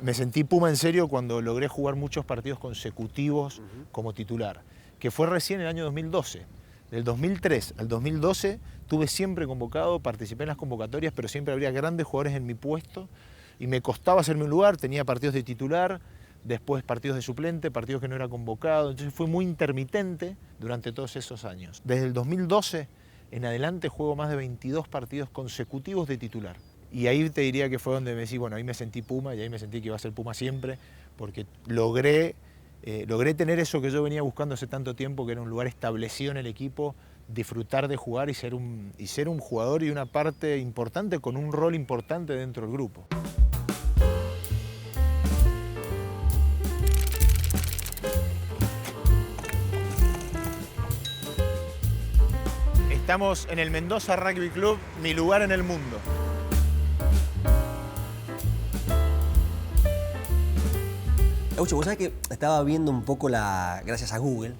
Me sentí Puma en serio cuando logré jugar muchos partidos consecutivos como titular, que fue recién en el año 2012. Del 2003 al 2012 tuve siempre convocado, participé en las convocatorias, pero siempre habría grandes jugadores en mi puesto y me costaba hacerme un lugar, tenía partidos de titular, después partidos de suplente, partidos que no era convocado, entonces fue muy intermitente durante todos esos años. Desde el 2012 en adelante juego más de 22 partidos consecutivos de titular. Y ahí te diría que fue donde me decís, bueno, ahí me sentí Puma y ahí me sentí que iba a ser Puma siempre, porque logré tener eso que yo venía buscando hace tanto tiempo, que era un lugar establecido en el equipo, disfrutar de jugar y ser un jugador y una parte importante con un rol importante dentro del grupo. Estamos en el Mendoza Rugby Club, mi lugar en el mundo. Gaucho, vos sabés que estaba viendo un poco, gracias a Google,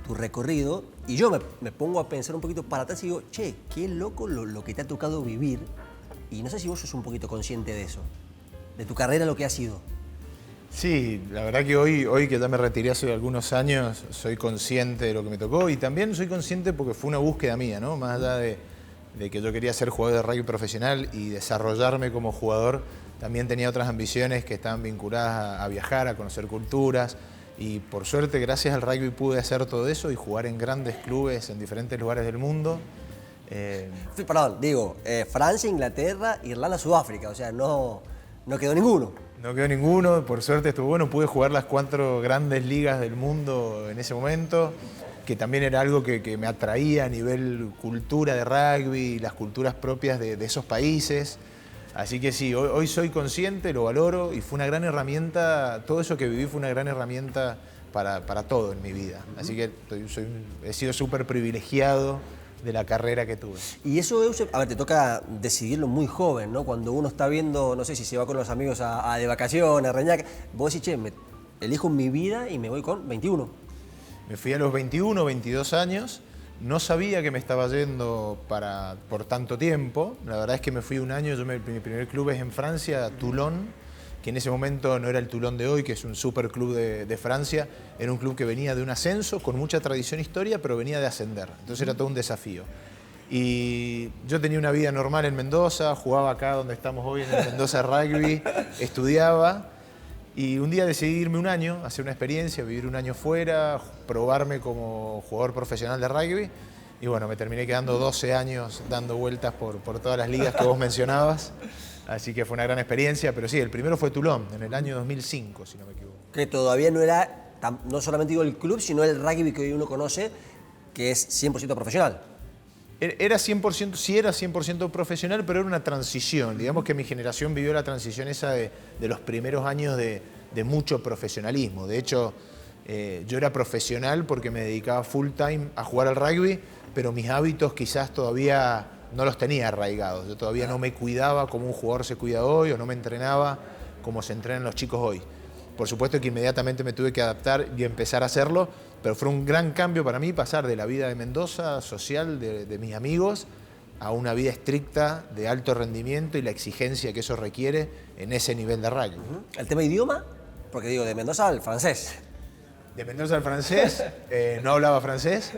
tu recorrido, y yo me pongo a pensar un poquito para atrás y digo, che, qué loco lo que te ha tocado vivir, y no sé si vos sos un poquito consciente de eso, de tu carrera, lo que ha sido. Sí, la verdad que hoy que ya me retiré hace algunos años, soy consciente de lo que me tocó y también soy consciente porque fue una búsqueda mía, ¿no? Más allá de que yo quería ser jugador de rugby profesional y desarrollarme como jugador, también tenía otras ambiciones que estaban vinculadas a viajar, a conocer culturas y por suerte gracias al rugby pude hacer todo eso y jugar en grandes clubes en diferentes lugares del mundo. Perdón, digo, Francia, Inglaterra, Irlanda, Sudáfrica, o sea, no quedó ninguno. No quedó ninguno, por suerte estuvo bueno, pude jugar las 4 grandes ligas del mundo en ese momento, que también era algo que me atraía a nivel cultura de rugby, las culturas propias de esos países. Así que sí, hoy soy consciente, lo valoro y fue una gran herramienta, todo eso que viví fue una gran herramienta para todo en mi vida. Así que he sido súper privilegiado de la carrera que tuve. Y eso, a ver, te toca decidirlo muy joven, ¿no? Cuando uno está viendo, no sé si se va con los amigos de vacaciones, a Reñaca, vos decís, che, elijo mi vida y me voy con 21. Me fui a los 21, 22 años, no sabía que me estaba yendo por tanto tiempo, la verdad es que me fui un año, mi primer club es en Francia, Toulon, que en ese momento no era el Toulon de hoy, que es un super club de Francia, era un club que venía de un ascenso, con mucha tradición e historia, pero venía de ascender, entonces era todo un desafío. Y yo tenía una vida normal en Mendoza, jugaba acá donde estamos hoy en el Mendoza Rugby, estudiaba, y un día decidí irme un año, hacer una experiencia, vivir un año fuera, probarme como jugador profesional de rugby, y bueno, me terminé quedando 12 años dando vueltas por todas las ligas que vos mencionabas. Así que fue una gran experiencia, pero sí, el primero fue Toulon, en el año 2005, si no me equivoco. Que todavía no era, no solamente digo el club, sino el rugby que hoy uno conoce, que es 100% profesional. Era 100%, sí era 100% profesional, pero era una transición. Digamos que mi generación vivió la transición esa de los primeros años de mucho profesionalismo. De hecho, yo era profesional porque me dedicaba full time a jugar al rugby, pero mis hábitos quizás todavía no los tenía arraigados. Yo todavía no me cuidaba como un jugador se cuida hoy o no me entrenaba como se entrenan los chicos hoy. Por supuesto que inmediatamente me tuve que adaptar y empezar a hacerlo, pero fue un gran cambio para mí pasar de la vida de Mendoza, social, de mis amigos, a una vida estricta de alto rendimiento y la exigencia que eso requiere en ese nivel de rugby. ¿El tema idioma? Porque digo, de Mendoza al francés. De Mendoza al francés, no hablaba francés,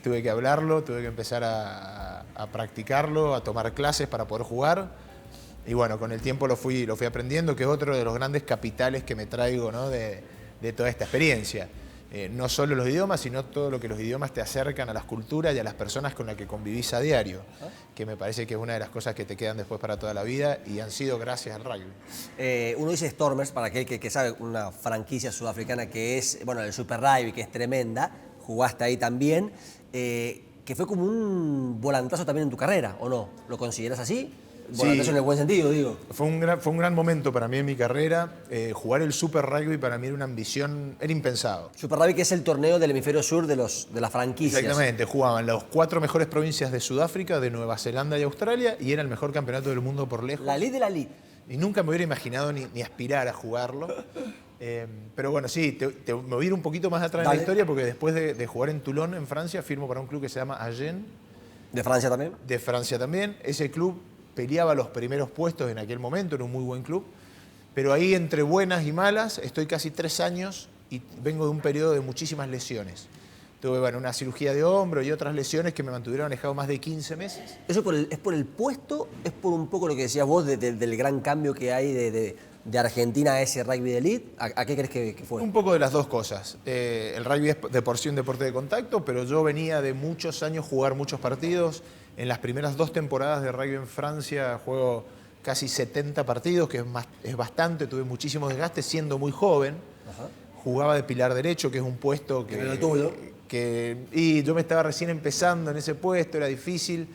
tuve que hablarlo, tuve que empezar a practicarlo, a tomar clases para poder jugar. Y bueno, con el tiempo lo fui aprendiendo, que es otro de los grandes capitales que me traigo, ¿no? de toda esta experiencia. No solo los idiomas, sino todo lo que los idiomas te acercan a las culturas y a las personas con las que convivís a diario, que me parece que es una de las cosas que te quedan después para toda la vida y han sido gracias al rugby. Uno dice Stormers, para aquel que sabe, una franquicia sudafricana que es, bueno, el Super Rugby, que es tremenda, jugaste ahí también, que fue como un volantazo también en tu carrera, ¿o no? ¿Lo consideras así? Volantazo en el buen sentido, digo. Fue un gran momento para mí en mi carrera. Jugar el Super Rugby para mí era una ambición, era impensado. Super Rugby, que es el torneo del hemisferio sur de las franquicias. Exactamente, jugaban las 4 mejores provincias de Sudáfrica, de Nueva Zelanda y Australia, y era el mejor campeonato del mundo por lejos. La elite de la elite. Y nunca me hubiera imaginado ni aspirar a jugarlo. Pero bueno, sí, me voy a ir un poquito más atrás en la historia, porque después de jugar en Toulon, en Francia, firmo para un club que se llama Agen. ¿De Francia también? De Francia también. Ese club peleaba los primeros puestos en aquel momento, era un muy buen club. Pero ahí entre buenas y malas estoy casi 3 años y vengo de un periodo de muchísimas lesiones. Tuve una cirugía de hombro y otras lesiones que me mantuvieron alejado más de 15 meses. ¿Eso es por el puesto? ¿Es por un poco lo que decías vos del gran cambio que hay de Argentina a ese rugby de elite? ¿A qué crees que fue? Un poco de las dos cosas. El rugby es de por sí un deporte de contacto, pero yo venía de muchos años jugar muchos partidos. En las primeras 2 temporadas de rugby en Francia juego casi 70 partidos, que es bastante. Tuve muchísimo desgaste siendo muy joven. Ajá. Jugaba de pilar derecho, que es un puesto que... Pero el tuyo. Y yo me estaba recién empezando en ese puesto, era difícil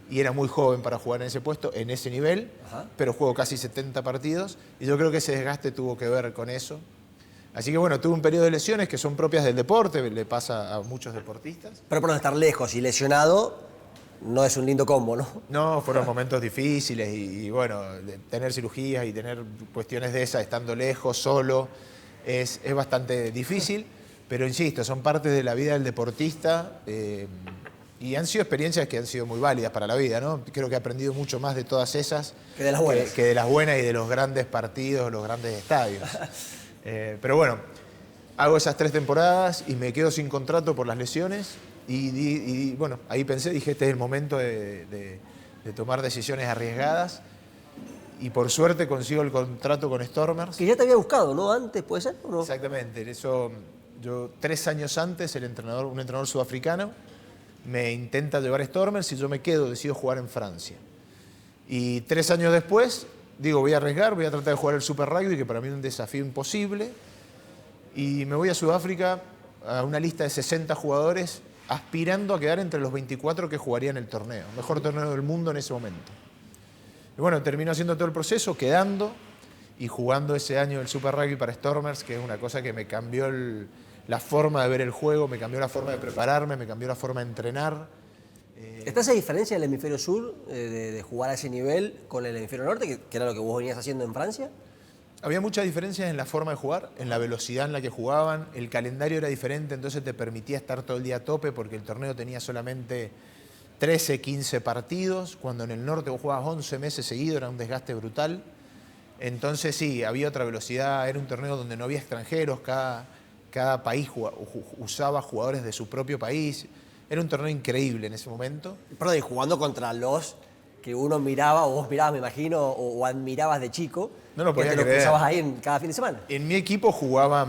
y era muy joven para jugar en ese puesto, en ese nivel, Ajá. pero juego casi 70 partidos y yo creo que ese desgaste tuvo que ver con eso. Así que bueno, tuve un periodo de lesiones que son propias del deporte, le pasa a muchos deportistas. Pero por no estar lejos y lesionado, no es un lindo combo, ¿no? No, fueron momentos difíciles y bueno, tener cirugías y tener cuestiones de esas estando lejos, solo, es bastante difícil. Pero insisto, son partes de la vida del deportista y han sido experiencias que han sido muy válidas para la vida, ¿no? Creo que he aprendido mucho más de todas esas que de las buenas. Que de las buenas y de los grandes partidos, los grandes estadios. Pero bueno, hago esas 3 temporadas y me quedo sin contrato por las lesiones y bueno, ahí pensé, dije, este es el momento de tomar decisiones arriesgadas. Y por suerte consigo el contrato con Stormers. Que ya te había buscado, ¿no? Antes, ¿puede ser? ¿O no? Exactamente. Eso, yo 3 años antes, un entrenador sudafricano me intenta llevar a Stormers y yo me quedo, decido jugar en Francia. Y 3 años después, digo, voy a arriesgar, voy a tratar de jugar el Super Rugby, que para mí es un desafío imposible. Y me voy a Sudáfrica a una lista de 60 jugadores aspirando a quedar entre los 24 que jugarían el torneo. Mejor torneo del mundo en ese momento. Y bueno, termino haciendo todo el proceso, quedando y jugando ese año el Super Rugby para Stormers, que es una cosa que me cambió la forma de ver el juego, me cambió la forma de prepararme, me cambió la forma de entrenar. ¿Está esa diferencia del hemisferio sur de jugar a ese nivel con el hemisferio norte, que era lo que vos venías haciendo en Francia? Había muchas diferencias en la forma de jugar, en la velocidad en la que jugaban, el calendario era diferente, entonces te permitía estar todo el día a tope porque el torneo tenía solamente 13, 15 partidos, cuando en el norte vos jugabas 11 meses seguidos, era un desgaste brutal. Entonces sí, había otra velocidad, era un torneo donde no había extranjeros, cada país usaba jugadores de su propio país. Era un torneo increíble en ese momento. Perdón, y jugando contra los que uno miraba, o vos mirabas, me imagino, o admirabas de chico, no lo podía que te lo creer. cruzabas ahí cada fin de semana. En mi equipo jugaba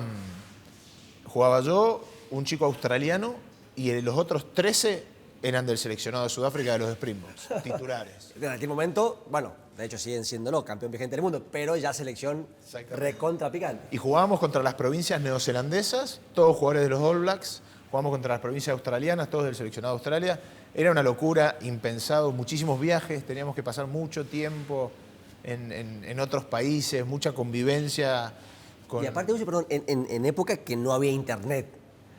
yo, un chico australiano, y los otros 13 eran del seleccionado de Sudáfrica de los Springboks, titulares. En aquel momento, bueno, de hecho siguen siéndolo, campeón vigente del mundo, pero ya selección recontra picante. Y jugábamos contra las provincias neozelandesas, todos jugadores de los All Blacks, jugábamos contra las provincias australianas, todos del seleccionado de Australia. Era una locura, impensado, muchísimos viajes, teníamos que pasar mucho tiempo en otros países, mucha convivencia. Y aparte, perdón, en época que no había internet.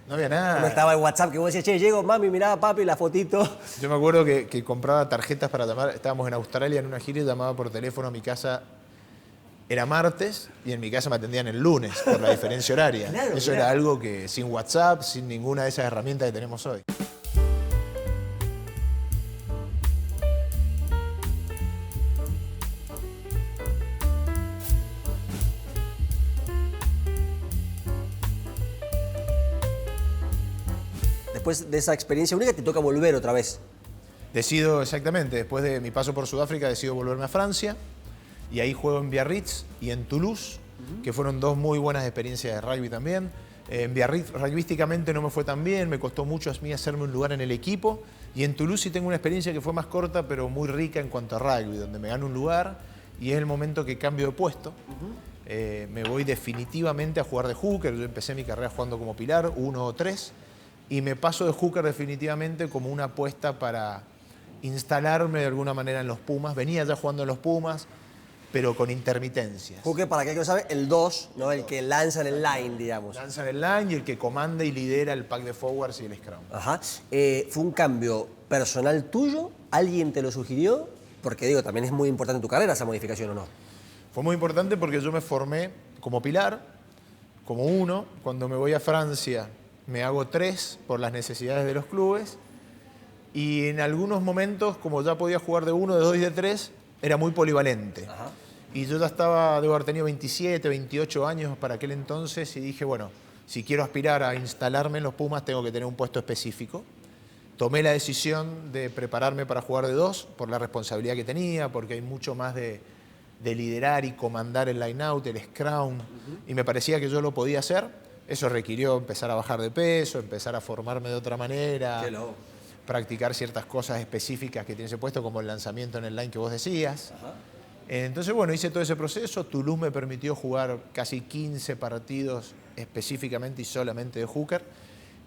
No había nada. No estaba el WhatsApp que vos decías, che, llego, mami, mirá, papi, la fotito. Yo me acuerdo que compraba tarjetas para llamar, estábamos en Australia en una gira y llamaba por teléfono a mi casa. Era martes y en mi casa me atendían el lunes por la diferencia horaria. Claro, eso era algo que sin WhatsApp, sin ninguna de esas herramientas que tenemos hoy. Después de esa experiencia única te toca volver otra vez. Decido, exactamente, después de mi paso por Sudáfrica, decido volverme a Francia y ahí juego en Biarritz y en Toulouse, que fueron 2 muy buenas experiencias de rugby también. En Biarritz rugbyísticamente no me fue tan bien, me costó mucho a mí hacerme un lugar en el equipo, y en Toulouse sí tengo una experiencia que fue más corta pero muy rica en cuanto a rugby, donde me gano un lugar y es el momento que cambio de puesto. Me voy definitivamente a jugar de hooker. Yo empecé mi carrera jugando como pilar, 1 o 3, y me paso de hooker definitivamente como una apuesta para instalarme de alguna manera en los Pumas. Venía ya jugando en los Pumas, pero con intermitencias. Hooker, para aquel que no sabe, el 2, ¿no? El que lanza en el line, digamos. Lanza en el line y el que comanda y lidera el pack de forwards y el scrum. Ajá. ¿Fue un cambio personal tuyo? ¿Alguien te lo sugirió? Porque digo, también es muy importante en tu carrera esa modificación, ¿o no? Fue muy importante porque yo me formé como pilar, como 1. Cuando me voy a Francia me hago 3 por las necesidades de los clubes. Y en algunos momentos, como ya podía jugar de 1, de 2 y de 3, era muy polivalente. Ajá. Y yo ya debo haber tenido 27, 28 años para aquel entonces y dije, bueno, si quiero aspirar a instalarme en los Pumas tengo que tener un puesto específico. Tomé la decisión de prepararme para jugar de 2 por la responsabilidad que tenía, porque hay mucho más de liderar y comandar el line-out, el scrum, y me parecía que yo lo podía hacer. Eso requirió empezar a bajar de peso, empezar a formarme de otra manera, practicar ciertas cosas específicas que tiene ese puesto, como el lanzamiento en el line que vos decías. Entonces, bueno, hice todo ese proceso. Toulouse me permitió jugar casi 15 partidos específicamente y solamente de hooker.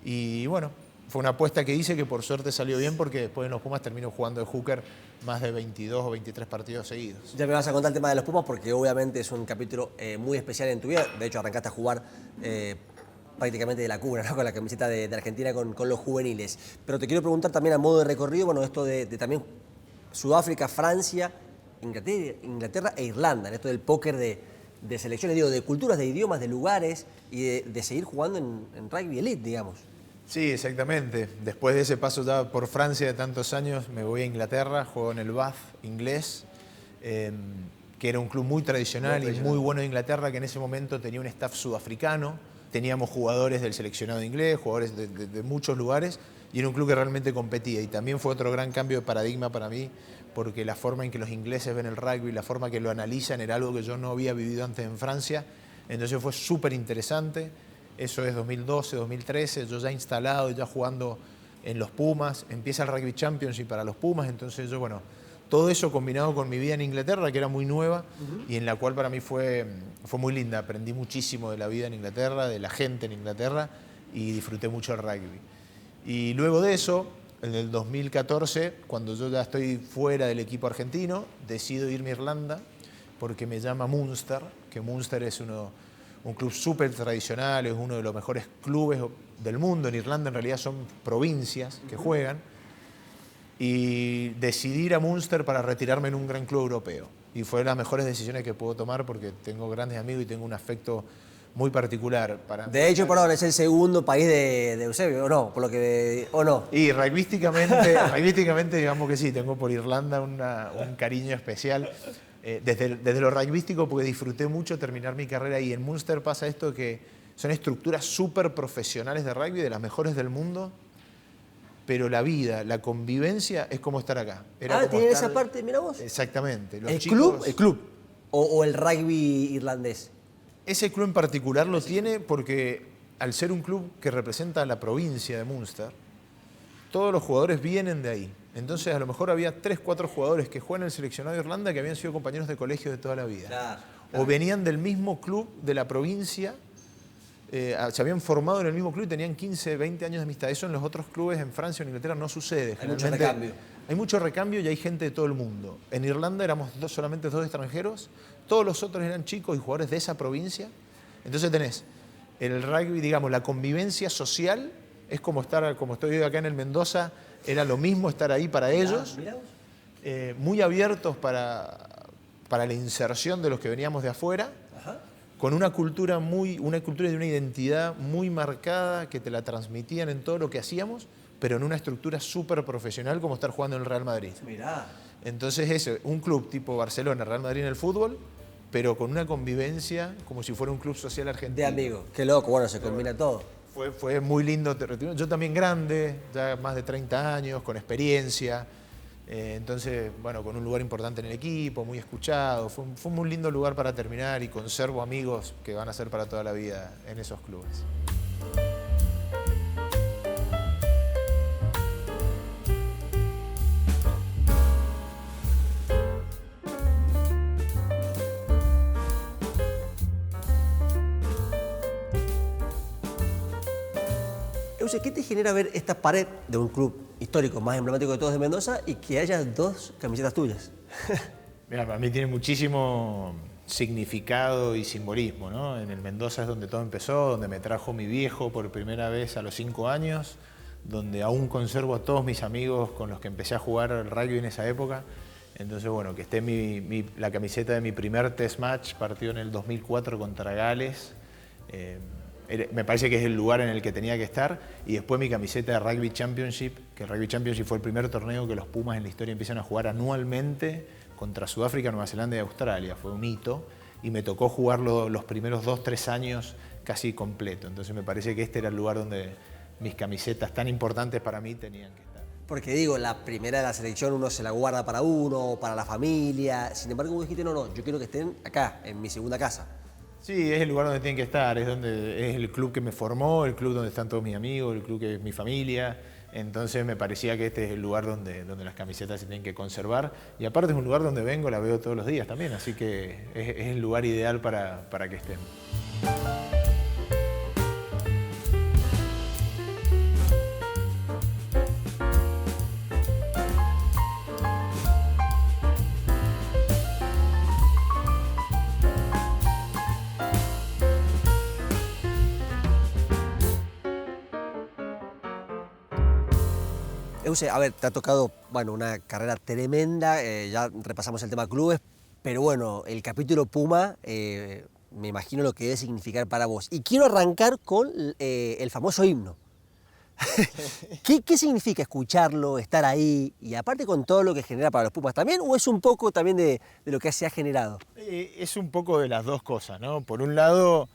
Y bueno, fue una apuesta que hice que por suerte salió bien porque después en los Pumas termino jugando de hooker más de 22 o 23 partidos seguidos. Ya me vas a contar el tema de los Pumas porque obviamente es un capítulo muy especial en tu vida. De hecho, arrancaste a jugar prácticamente de la cuna, ¿no? Con la camiseta de Argentina con los juveniles. Pero te quiero preguntar también a modo de recorrido, bueno, esto de también Sudáfrica, Francia, Inglaterra e Irlanda, en esto del póker de selecciones, digo, de culturas, de idiomas, de lugares y de seguir jugando en rugby elite, digamos. Sí, exactamente. Después de ese paso ya por Francia de tantos años, me voy a Inglaterra, juego en el Bath inglés, que era un club muy tradicional y muy bueno de Inglaterra, que en ese momento tenía un staff sudafricano. Teníamos jugadores del seleccionado inglés, jugadores de muchos lugares, y era un club que realmente competía. Y también fue otro gran cambio de paradigma para mí, porque la forma en que los ingleses ven el rugby, la forma que lo analizan, era algo que yo no había vivido antes en Francia. Entonces fue súper interesante. Eso es 2012, 2013, yo ya instalado, ya jugando en los Pumas. Empieza el Rugby Championship para los Pumas, entonces yo, bueno, todo eso combinado con mi vida en Inglaterra, que era muy nueva y en la cual para mí fue muy linda. Aprendí muchísimo de la vida en Inglaterra, de la gente en Inglaterra y disfruté mucho el rugby. Y luego de eso, en el 2014, cuando yo ya estoy fuera del equipo argentino, decido irme a Irlanda porque me llama Munster, que Munster es un club súper tradicional, es uno de los mejores clubes del mundo. En Irlanda en realidad son provincias que juegan. Y decidí ir a Munster para retirarme en un gran club europeo. Y fue de las mejores decisiones que puedo tomar porque tengo grandes amigos y tengo un afecto muy particular. De hecho, perdón, es el segundo país de Eusebio, ¿o no? Por lo que, ¿o no? Y rugbyísticamente digamos que sí, tengo por Irlanda un cariño especial. Desde lo rugbyístico, porque disfruté mucho terminar mi carrera ahí. En Munster pasa esto que son estructuras súper profesionales de rugby, de las mejores del mundo, pero la vida, la convivencia es como estar acá. Tiene esa parte, mira vos. Exactamente. ¿El club? ¿O el rugby irlandés? Ese club en particular lo tiene porque al ser un club que representa a la provincia de Munster, todos los jugadores vienen de ahí. Entonces a lo mejor había 3, 4 jugadores que juegan en el seleccionado de Irlanda que habían sido compañeros de colegio de toda la vida. Claro. O venían del mismo club de la provincia, se habían formado en el mismo club y tenían 15, 20 años de amistad. Eso en los otros clubes en Francia o en Inglaterra no sucede. Hay mucho recambio. Hay mucho recambio y hay gente de todo el mundo. En Irlanda éramos solamente 2 extranjeros, todos los otros eran chicos y jugadores de esa provincia. Entonces tenés el rugby, digamos, la convivencia social es como estoy hoy acá en el Mendoza, era lo mismo estar ahí para ellos, muy abiertos para la inserción de los que veníamos de afuera, con una cultura y una identidad muy marcada que te la transmitían en todo lo que hacíamos, pero en una estructura súper profesional como estar jugando en el Real Madrid. Mirá. Entonces un club tipo Barcelona, Real Madrid en el fútbol, pero con una convivencia como si fuera un club social argentino. De amigos. Qué loco, bueno, se combina todo. Fue muy lindo. Yo también grande, ya más de 30 años, con experiencia. Entonces, bueno, con un lugar importante en el equipo, muy escuchado. Fue un muy lindo lugar para terminar y conservo amigos que van a ser para toda la vida en esos clubes. ¿Qué te genera ver esta pared de un club histórico más emblemático de todos de Mendoza y que haya 2 camisetas tuyas? Mira, para mí tiene muchísimo significado y simbolismo, ¿no? En el Mendoza es donde todo empezó, donde me trajo mi viejo por primera vez a los 5 años, donde aún conservo a todos mis amigos con los que empecé a jugar al rugby en esa época. Entonces, bueno, que esté la camiseta de mi primer test match, partido en el 2004 contra Gales. Me parece que es el lugar en el que tenía que estar. Y después mi camiseta de Rugby Championship, que el Rugby Championship fue el primer torneo que los Pumas en la historia empiezan a jugar anualmente contra Sudáfrica, Nueva Zelanda y Australia. Fue un hito y me tocó jugarlo los primeros 2-3 años casi completo. Entonces me parece que este era el lugar donde mis camisetas tan importantes para mí tenían que estar. Porque digo, la primera de la selección uno se la guarda para uno, para la familia. Sin embargo, vos dijiste, no, yo quiero que estén acá, en mi segunda casa. Sí, es el lugar donde tienen que estar, es el club que me formó, el club donde están todos mis amigos, el club que es mi familia. Entonces me parecía que este es el lugar donde las camisetas se tienen que conservar. Y aparte es un lugar donde vengo, la veo todos los días también, así que es el lugar ideal para que estén. Euse, a ver, te ha tocado, bueno, una carrera tremenda, ya repasamos el tema clubes, pero bueno, el capítulo Puma, me imagino lo que debe significar para vos. Y quiero arrancar con el famoso himno. ¿Qué significa escucharlo, estar ahí, y aparte con todo lo que genera para los Pumas también, o es un poco también de lo que se ha generado? Es un poco de las dos cosas, ¿no? Por un lado,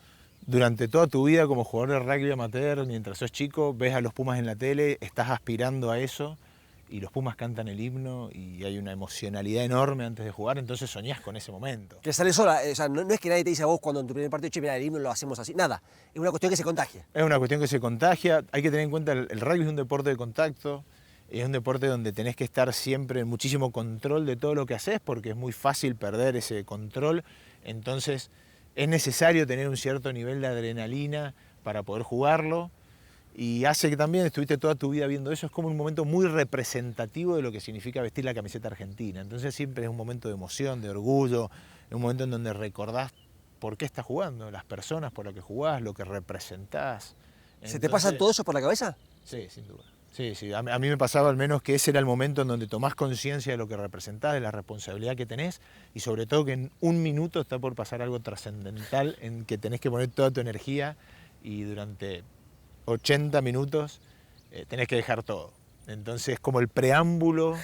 durante toda tu vida como jugador de rugby amateur, mientras sos chico, ves a los Pumas en la tele, estás aspirando a eso, y los Pumas cantan el himno y hay una emocionalidad enorme antes de jugar, entonces soñás con ese momento. Que sale sola, o sea, no es que nadie te dice a vos cuando en tu primer partido, che, mira, el himno lo hacemos así, nada, es una cuestión que se contagia. Es una cuestión que se contagia, hay que tener en cuenta el rugby es un deporte de contacto, es un deporte donde tenés que estar siempre en muchísimo control de todo lo que haces porque es muy fácil perder ese control, entonces es necesario tener un cierto nivel de adrenalina para poder jugarlo y hace que también estuviste toda tu vida viendo eso, es como un momento muy representativo de lo que significa vestir la camiseta argentina, entonces siempre es un momento de emoción, de orgullo, es un momento en donde recordás por qué estás jugando, las personas por las que jugás, lo que representás. ¿Se te pasa todo eso por la cabeza? Sí, sin duda. Sí. A mí me pasaba al menos que ese era el momento en donde tomás conciencia de lo que representás, de la responsabilidad que tenés y sobre todo que en un minuto está por pasar algo trascendental en que tenés que poner toda tu energía y durante 80 minutos tenés que dejar todo. Entonces es como el preámbulo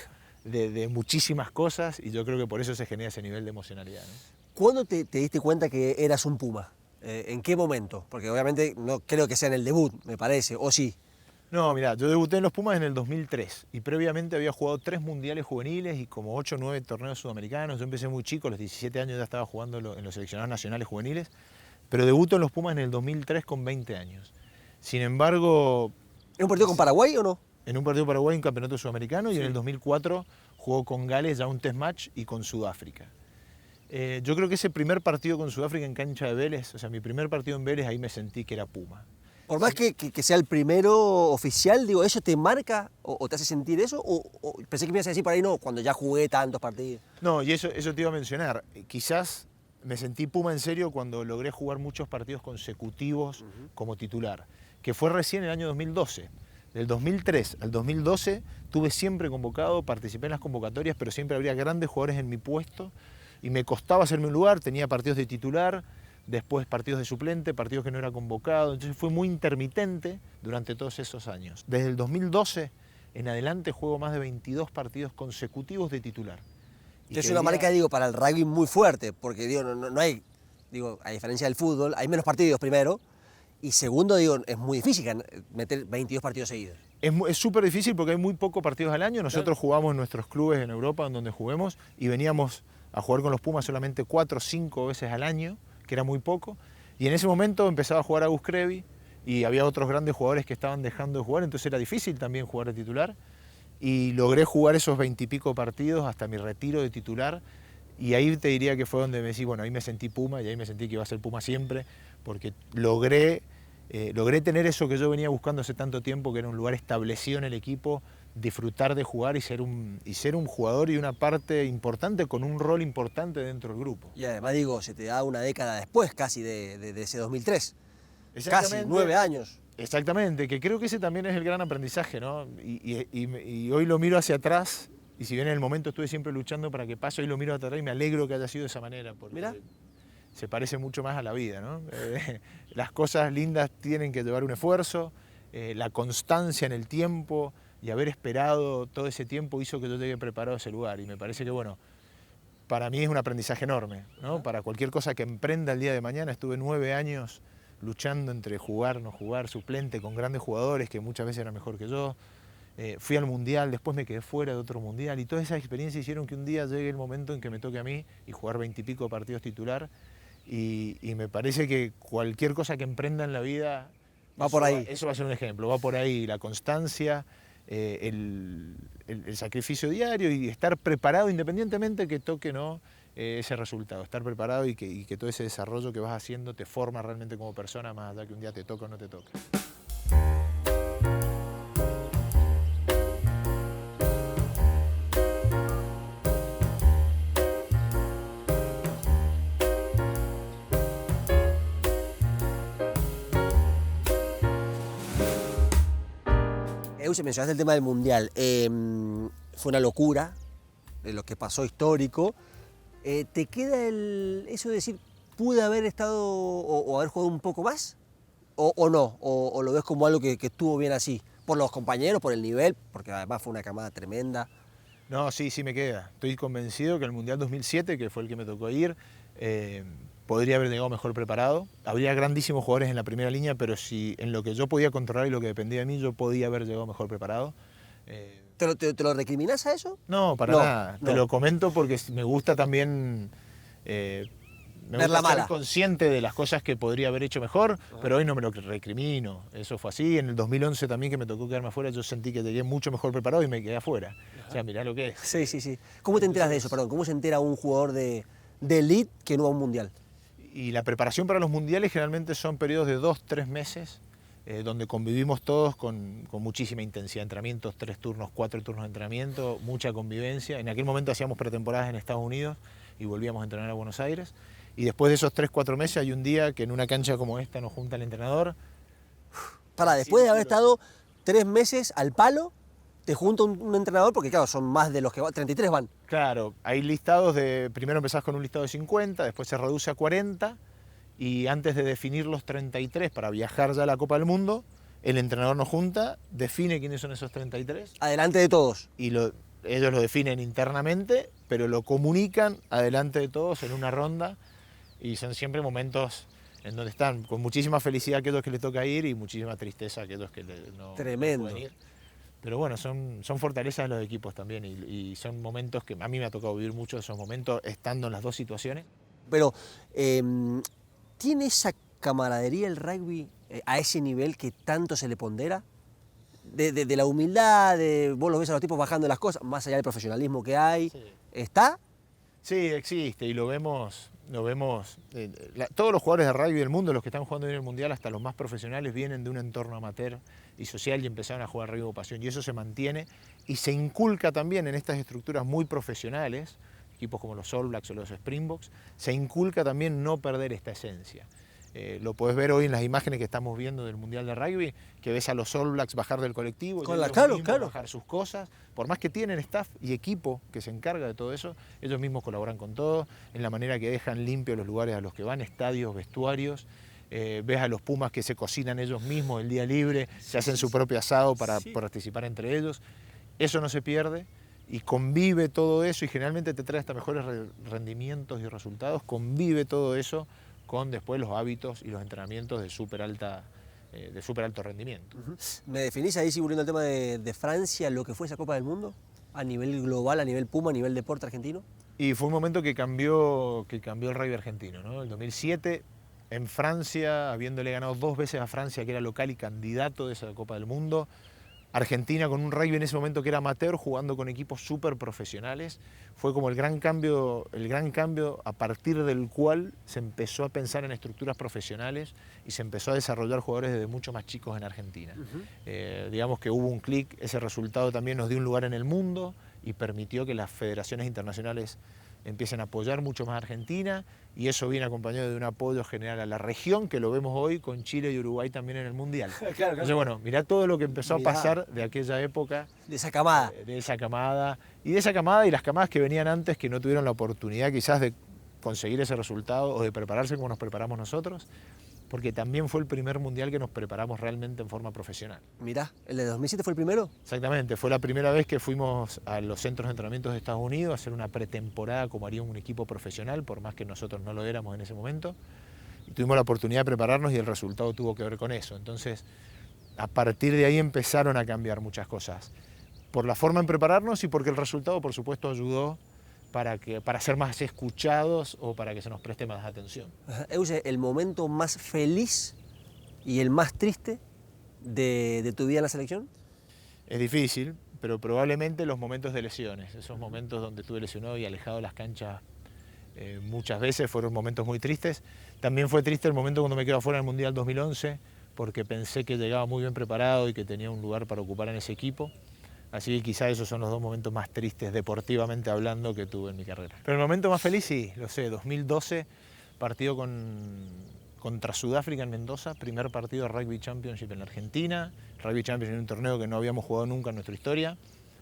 de muchísimas cosas y yo creo que por eso se genera ese nivel de emocionalidad, ¿no? ¿Cuándo te diste cuenta que eras un Puma? ¿En qué momento? Porque obviamente no creo que sea en el debut, me parece, ¿o sí? No, mirá, yo debuté en los Pumas en el 2003 y previamente había jugado 3 mundiales juveniles y como 8 o 9 torneos sudamericanos. Yo empecé muy chico, a los 17 años ya estaba jugando en los seleccionados nacionales juveniles, pero debuto en los Pumas en el 2003 con 20 años. Sin embargo... ¿En un partido con Paraguay o no? En un partido Paraguay, un campeonato sudamericano, sí. Y en el 2004 jugó con Gales ya un test match y con Sudáfrica. Yo creo que ese primer partido con Sudáfrica en cancha de Vélez, o sea, mi primer partido en Vélez, ahí me sentí que era Puma. Por más que sea el primero oficial, digo, ¿eso te marca o te hace sentir eso? ¿O pensé que me ibas a decir por ahí, no, cuando ya jugué tantos partidos? No, y eso te iba a mencionar. Quizás me sentí Puma en serio cuando logré jugar muchos partidos consecutivos como titular, que fue recién en el año 2012. Del 2003 al 2012 tuve siempre convocado, participé en las convocatorias, pero siempre habría grandes jugadores en mi puesto y me costaba hacerme un lugar, tenía partidos de titular, después partidos de suplente, partidos que no era convocado, entonces fue muy intermitente durante todos esos años. Desde el 2012 en adelante juego más de 22 partidos consecutivos de titular. Que es una marca, digo, para el rugby muy fuerte, porque digo, no hay, digo, a diferencia del fútbol, hay menos partidos primero, y segundo, digo, es muy difícil meter 22 partidos seguidos. Es súper difícil porque hay muy pocos partidos al año, nosotros jugamos en nuestros clubes en Europa, en donde juguemos, y veníamos a jugar con los Pumas solamente 4 o 5 veces al año, que era muy poco, y en ese momento empezaba a jugar Agus Crevi y había otros grandes jugadores que estaban dejando de jugar, entonces era difícil también jugar de titular y logré jugar esos 20 y pico partidos hasta mi retiro de titular y ahí te diría que fue donde me decí, bueno, ahí me sentí Puma y ahí me sentí que iba a ser Puma siempre porque logré tener eso que yo venía buscando hace tanto tiempo, que era un lugar establecido en el equipo, disfrutar de jugar y ser un jugador y una parte importante con un rol importante dentro del grupo. Y además digo, se te da una década después casi de ese 2003, casi 9 años. Exactamente, que creo que ese también es el gran aprendizaje, ¿no? Y hoy lo miro hacia atrás y si bien en el momento estuve siempre luchando para que pase, hoy lo miro hacia atrás y me alegro que haya sido de esa manera. Porque ¿Mirá? Se parece mucho más a la vida, ¿no? Las cosas lindas tienen que llevar un esfuerzo, la constancia en el tiempo y haber esperado todo ese tiempo hizo que yo llegue preparado a ese lugar. Y me parece que, bueno, para mí es un aprendizaje enorme, ¿no? Para cualquier cosa que emprenda el día de mañana. Estuve 9 años luchando entre jugar, no jugar, suplente con grandes jugadores que muchas veces eran mejor que yo. Fui al mundial, después me quedé fuera de otro mundial y todas esas experiencias hicieron que un día llegue el momento en que me toque a mí y jugar 20 y pico de partidos titular. Y me parece que cualquier cosa que emprenda en la vida va por ahí. Eso va a ser un ejemplo, va por ahí la constancia, el sacrificio diario y estar preparado independientemente que toque no ese resultado, estar preparado y que todo ese desarrollo que vas haciendo te forma realmente como persona, más allá que un día te toque o no te toque. Euche, mencionaste el tema del Mundial. Fue una locura lo que pasó, histórico. ¿Te queda eso de decir, pude haber estado o haber jugado un poco más? ¿O no? ¿O lo ves como algo que estuvo bien así? Por los compañeros, por el nivel, porque además fue una camada tremenda. No, sí me queda. Estoy convencido que el Mundial 2007, que fue el que me tocó ir, podría haber llegado mejor preparado. Habría grandísimos jugadores en la primera línea, pero si en lo que yo podía controlar y lo que dependía de mí, yo podía haber llegado mejor preparado. ¿Te lo recriminás a eso? No, para nada. No. Te lo comento porque me gusta también me gusta ser consciente de las cosas que podría haber hecho mejor, pero hoy no me lo recrimino. Eso fue así. En el 2011 también, que me tocó quedarme afuera, yo sentí que llegué mucho mejor preparado y me quedé afuera. O sea, mirá lo que es. Sí. ¿Cómo te enteras de eso? Perdón, ¿cómo se entera un jugador de elite que no va a un mundial? Y la preparación para los mundiales generalmente son periodos de 2-3 meses, donde convivimos todos con muchísima intensidad. Entrenamientos, 3 turnos, 4 turnos de entrenamiento, mucha convivencia. En aquel momento hacíamos pretemporadas en Estados Unidos y volvíamos a entrenar a Buenos Aires. Y después de esos 3-4 meses hay un día que en una cancha como esta nos junta el entrenador. Después de haber estado 3 meses al palo, te junta un entrenador, porque claro, son más de los que van, 33 van. Claro, hay listados primero empezás con un listado de 50, después se reduce a 40, y antes de definir los 33 para viajar ya a la Copa del Mundo, el entrenador nos junta, define quiénes son esos 33. Adelante de todos. Y ellos lo definen internamente, pero lo comunican adelante de todos en una ronda, y son siempre momentos en donde están con muchísima felicidad aquellos que les toca ir y muchísima tristeza aquellos que no pueden ir. Pero bueno, son fortalezas de los equipos también y son momentos que a mí me ha tocado vivir mucho esos momentos estando en las dos situaciones. Pero, ¿tiene esa camaradería el rugby a ese nivel que tanto se le pondera? De la humildad, vos los ves a los tipos bajando las cosas, más allá del profesionalismo que hay, sí. ¿Está? Sí, existe y lo vemos todos los jugadores de rugby del mundo, los que están jugando en el Mundial, hasta los más profesionales, vienen de un entorno amateur y social y empezaron a jugar rugby por pasión, y eso se mantiene y se inculca también en estas estructuras muy profesionales, equipos como los All Blacks o los Springboks, se inculca también no perder esta esencia. Lo podés ver hoy en las imágenes que estamos viendo del Mundial de Rugby, que ves a los All Blacks bajar del colectivo, bajar sus cosas. Por más que tienen staff y equipo que se encarga de todo eso, ellos mismos colaboran con todo, en la manera que dejan limpios los lugares a los que van, estadios, vestuarios. Ves a los Pumas que se cocinan ellos mismos el día libre, se hacen su propio asado para participar entre ellos. Eso no se pierde. Y convive todo eso y generalmente te trae hasta mejores rendimientos y resultados, convive todo eso con después los hábitos y los entrenamientos de súper alto rendimiento. ¿Me definís ahí, si volviendo al tema de Francia, lo que fue esa Copa del Mundo? A nivel global, a nivel Puma, a nivel deporte argentino. Y fue un momento que cambió el rugby argentino, ¿no? El 2007, en Francia, habiéndole ganado 2 veces a Francia, que era local y candidato de esa Copa del Mundo, Argentina con un rugby en ese momento que era amateur, jugando con equipos súper profesionales, fue como el gran cambio a partir del cual se empezó a pensar en estructuras profesionales y se empezó a desarrollar jugadores desde mucho más chicos en Argentina. Digamos que hubo un clic, ese resultado también nos dio un lugar en el mundo y permitió que las federaciones internacionales empiecen a apoyar mucho más a Argentina, y eso viene acompañado de un apoyo general a la región, que lo vemos hoy con Chile y Uruguay también en el Mundial. Claro. Entonces, bueno, mirá todo lo que empezó a pasar de aquella época. De esa camada. De esa camada y las camadas que venían antes, que no tuvieron la oportunidad quizás de conseguir ese resultado o de prepararse como nos preparamos nosotros. porque también fue el primer mundial que nos preparamos realmente en forma profesional. Mirá, ¿el de 2007 fue el primero? Exactamente, fue la primera vez que fuimos a los centros de entrenamientos de Estados Unidos a hacer una pretemporada como haría un equipo profesional, por más que nosotros no lo éramos en ese momento. Y tuvimos la oportunidad de prepararnos y el resultado tuvo que ver con eso. Entonces, a partir de ahí empezaron a cambiar muchas cosas. Por la forma en prepararnos y porque el resultado, por supuesto, ayudó para ser más escuchados o para que se nos preste más atención. Euge, ¿el momento más feliz y el más triste de tu vida en la selección? Es difícil, pero probablemente los momentos de lesiones, esos momentos donde estuve lesionado y alejado de las canchas muchas veces, fueron momentos muy tristes. También fue triste el momento cuando me quedo afuera del Mundial 2011, porque pensé que llegaba muy bien preparado y que tenía un lugar para ocupar en ese equipo. Así que quizá esos son los dos momentos más tristes, deportivamente hablando, que tuve en mi carrera. Pero el momento más feliz, sí, lo sé, 2012, partido contra Sudáfrica en Mendoza, primer partido de Rugby Championship en la Argentina. Rugby Championship en un torneo que no habíamos jugado nunca en nuestra historia.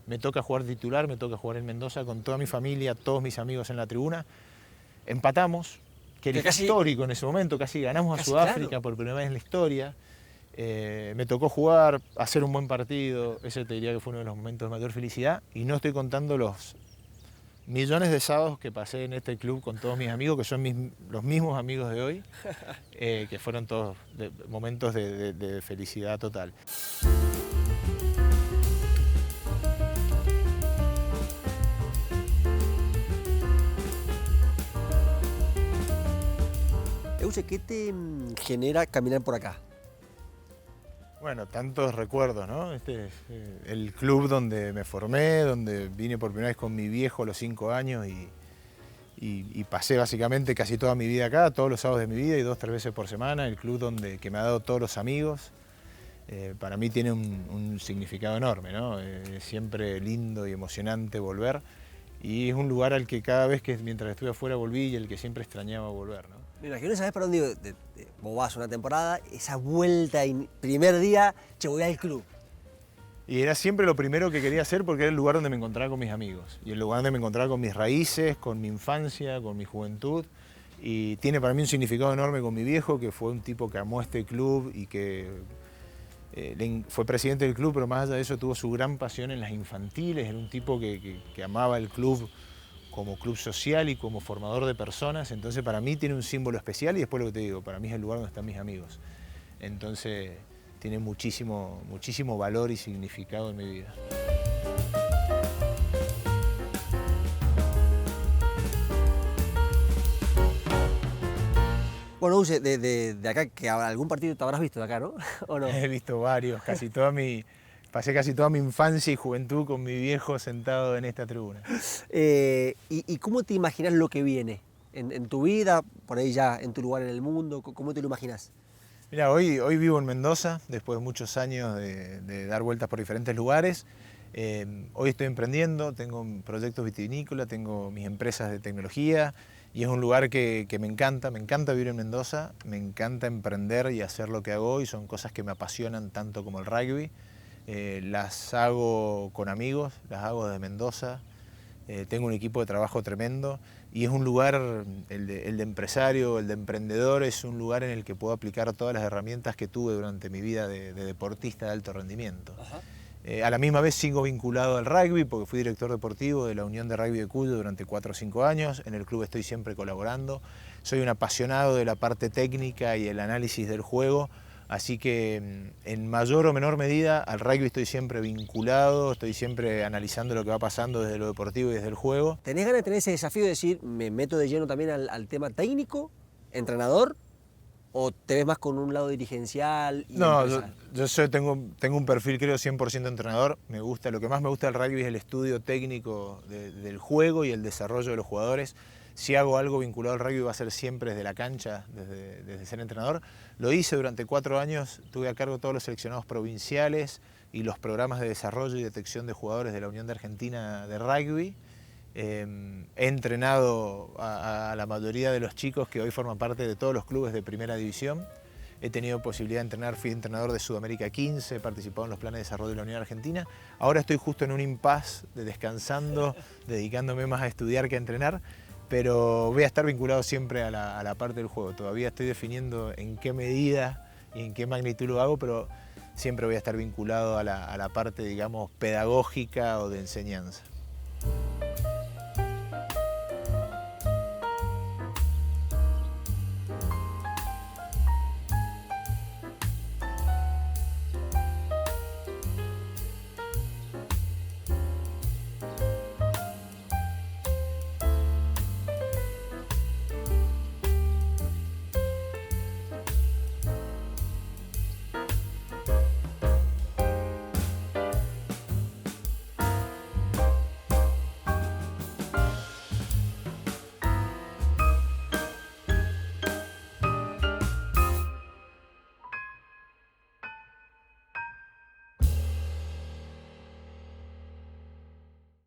Me toca jugar titular, me toca jugar en Mendoza con toda mi familia, todos mis amigos en la tribuna. Empatamos, que era histórico en ese momento, casi ganamos a Sudáfrica, claro, por primera vez en la historia. Me tocó jugar, hacer un buen partido, ese te diría que fue uno de los momentos de mayor felicidad, y no estoy contando los millones de sábados que pasé en este club con todos mis amigos, que son los mismos amigos de hoy, que fueron todos momentos de felicidad total. Euge, ¿qué te genera caminar por acá? Bueno, tantos recuerdos, ¿no? Este es el club donde me formé, donde vine por primera vez con mi viejo a los 5 años y pasé básicamente casi toda mi vida acá, todos los sábados de mi vida y 2 o 3 veces por semana. El club que me ha dado todos los amigos, para mí tiene un significado enorme, ¿no? Es siempre lindo y emocionante volver y es un lugar al que cada vez que mientras estuve afuera volví y el que siempre extrañaba volver, ¿no? Me imagino, ¿sabes para dónde vos vas una temporada? Esa vuelta, primer día, che, voy al club. Y era siempre lo primero que quería hacer porque era el lugar donde me encontraba con mis amigos. Y el lugar donde me encontraba con mis raíces, con mi infancia, con mi juventud. Y tiene para mí un significado enorme con mi viejo, que fue un tipo que amó este club y que fue presidente del club, pero más allá de eso tuvo su gran pasión en las infantiles. Era un tipo que amaba el club como club social y como formador de personas, entonces para mí tiene un símbolo especial y después lo que te digo, para mí es el lugar donde están mis amigos. Entonces tiene muchísimo valor y significado en mi vida. Bueno, Euge, de acá, que algún partido te habrás visto de acá, ¿no? ¿O no? He visto varios, pasé casi toda mi infancia y juventud con mi viejo sentado en esta tribuna. ¿Y cómo te imaginas lo que viene en tu vida, por ahí ya en tu lugar en el mundo? ¿Cómo te lo imaginas? Mira, hoy vivo en Mendoza, después de muchos años de dar vueltas por diferentes lugares. Hoy estoy emprendiendo, tengo proyectos vitivinícolas, tengo mis empresas de tecnología y es un lugar que me encanta vivir en Mendoza, me encanta emprender y hacer lo que hago hoy, son cosas que me apasionan tanto como el rugby. Las hago con amigos, las hago desde Mendoza, tengo un equipo de trabajo tremendo y es un lugar, el de empresario, el de emprendedor, es un lugar en el que puedo aplicar todas las herramientas que tuve durante mi vida de deportista de alto rendimiento. A la misma vez sigo vinculado al rugby porque fui director deportivo de la Unión de Rugby de Cuyo durante 4 o 5 años, en el club estoy siempre colaborando, soy un apasionado de la parte técnica y el análisis del juego. Así que en mayor o menor medida al rugby estoy siempre vinculado, estoy siempre analizando lo que va pasando desde lo deportivo y desde el juego. ¿Tenés ganas de tener ese desafío de decir, me meto de lleno también al tema técnico, entrenador? ¿O te ves más con un lado dirigencial? Y no, tengo un perfil creo 100% entrenador. Lo que más me gusta del rugby es el estudio técnico del juego y el desarrollo de los jugadores. Si hago algo vinculado al rugby va a ser siempre desde la cancha, desde ser entrenador. Lo hice durante 4 años, tuve a cargo todos los seleccionados provinciales y los programas de desarrollo y detección de jugadores de la Unión de Argentina de Rugby. He entrenado a la mayoría de los chicos que hoy forman parte de todos los clubes de primera división. He tenido posibilidad de entrenar, fui entrenador de Sudamérica 15, he participado en los planes de desarrollo de la Unión Argentina. Ahora estoy justo en un impasse de descansando, dedicándome más a estudiar que a entrenar. pero voy a estar vinculado siempre a la parte del juego. Todavía estoy definiendo en qué medida y en qué magnitud lo hago, pero siempre voy a estar vinculado a la parte, digamos, pedagógica o de enseñanza.